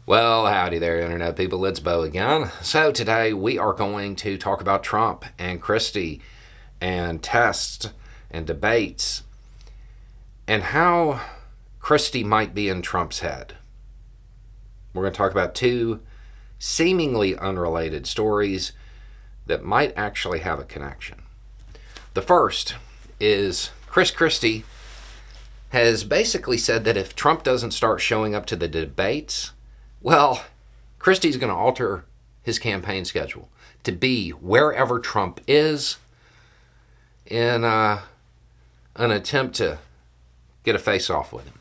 Well, howdy there, Internet people. It's Bo again. So, today we are going to talk about Trump and Christie and tests and debates and how Christie might be in Trump's head. We're going to talk about two seemingly unrelated stories that might actually have a connection. The first is Christie has basically said that if Trump doesn't start showing up to the debates, well, Christie's going to alter his campaign schedule to be wherever Trump is in an attempt to get a face-off with him,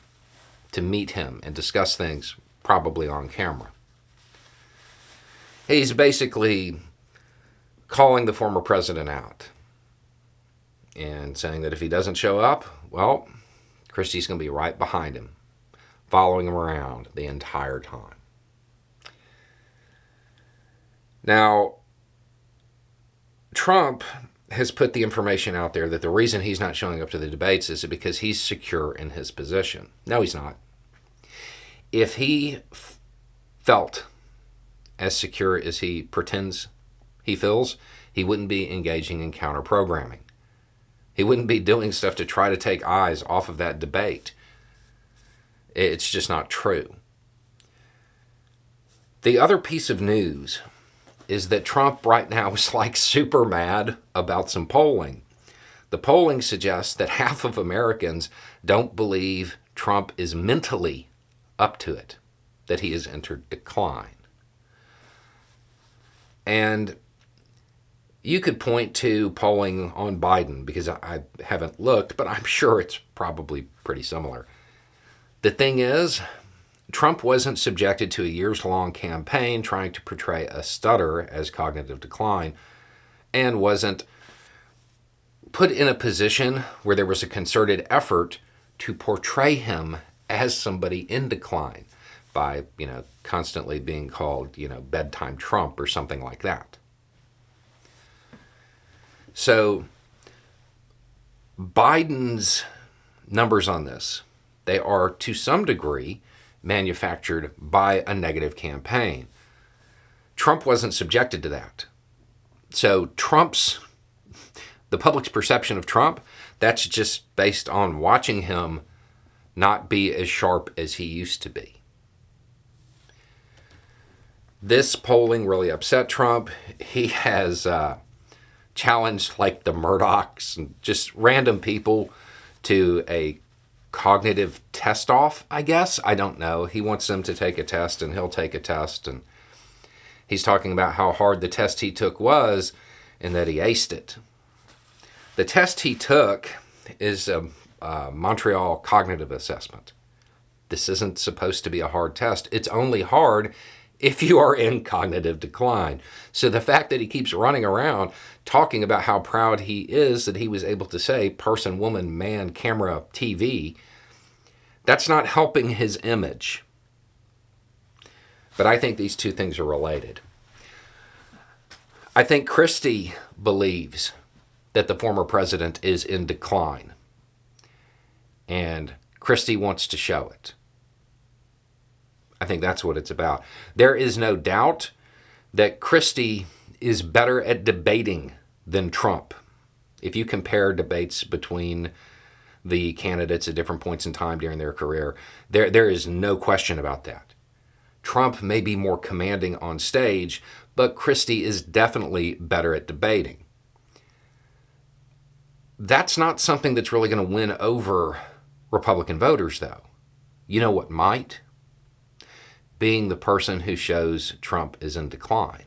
to meet him and discuss things probably on camera. He's basically calling the former president out and saying that if he doesn't show up, well, Christie's going to be right behind him, following him around the entire time. Now, Trump has put the information out there that the reason he's not showing up to the debates is because he's secure in his position. No, he's not. If he felt as secure as he pretends he feels, he wouldn't be engaging in counter-programming. He wouldn't be doing stuff to try to take eyes off of that debate. It's just not true. The other piece of news is that Trump right now is like super mad about some polling. The polling suggests that half of Americans don't believe Trump is mentally up to it, that he has entered decline. And you could point to polling on Biden, because I haven't looked, but I'm sure it's probably pretty similar. The thing is, Trump wasn't subjected to a years-long campaign trying to portray a stutter as cognitive decline, and wasn't put in a position where there was a concerted effort to portray him as somebody in decline by, constantly being called, bedtime Trump or something like that. So Biden's numbers on this, they are to some degree manufactured by a negative campaign. Trump wasn't subjected to that. So the public's perception of Trump, that's just based on watching him not be as sharp as he used to be. This polling really upset Trump. He has challenged like the Murdochs and just random people to a cognitive test-off, I guess. I don't know. He wants them to take a test, and he'll take a test. And he's talking about how hard the test he took was and that he aced it. The test he took is a Montreal Cognitive Assessment. This isn't supposed to be a hard test. It's only hard if you are in cognitive decline. So the fact that he keeps running around talking about how proud he is that he was able to say person, woman, man, camera, TV, that's not helping his image. But I think these two things are related. I think Christie believes that the former president is in decline, and Christie wants to show it. I think that's what it's about. There is no doubt that Christie is better at debating than Trump. If you compare debates between the candidates at different points in time during their career, there is no question about that. Trump may be more commanding on stage, but Christie is definitely better at debating. That's not something that's really going to win over Republican voters, though. You know what might? Being the person who shows Trump is in decline.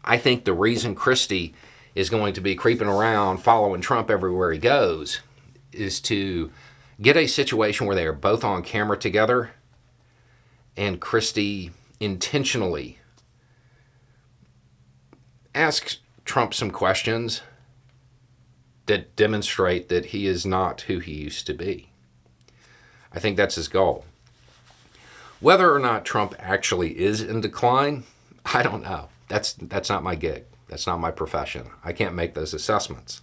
I think the reason Christie is going to be creeping around following Trump everywhere he goes is to get a situation where they are both on camera together and Christie intentionally asks Trump some questions that demonstrate that he is not who he used to be. I think that's his goal. Whether or not Trump actually is in decline, I don't know. That's not my gig. That's not my profession. I can't make those assessments.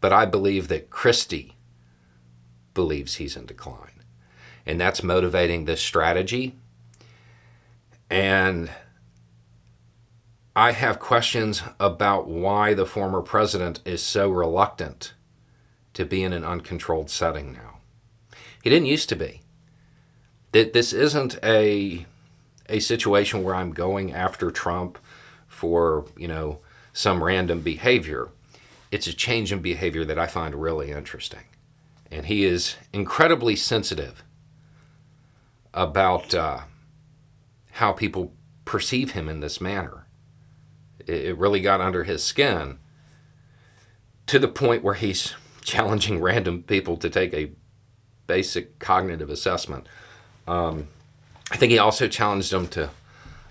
But I believe that Christie believes he's in decline. And that's motivating this strategy And I have questions about why the former president is so reluctant to be in an uncontrolled setting now. He didn't used to be. This isn't a situation where I'm going after Trump for, some random behavior. It's a change in behavior that I find really interesting. And he is incredibly sensitive about how people perceive him in this manner. It really got under his skin to the point where he's challenging random people to take a basic cognitive assessment. I think he also challenged them to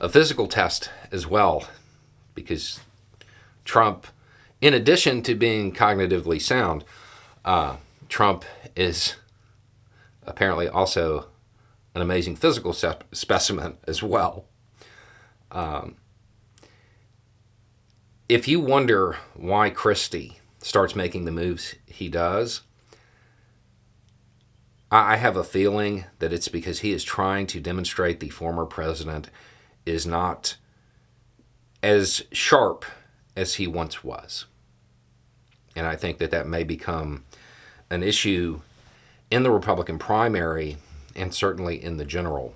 a physical test as well, because Trump, in addition to being cognitively sound, Trump is apparently also an amazing physical specimen as well. If you wonder why Christie starts making the moves he does, I have a feeling that it's because he is trying to demonstrate the former president is not as sharp as he once was. And I think that may become an issue in the Republican primary and certainly in the general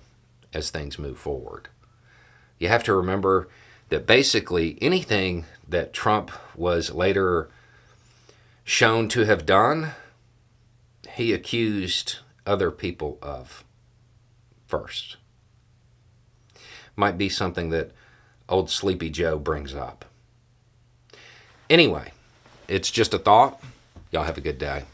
as things move forward. You have to remember that basically anything that Trump was later shown to have done, he accused other people of first. Might be something that old Sleepy Joe brings up. Anyway, it's just a thought. Y'all have a good day.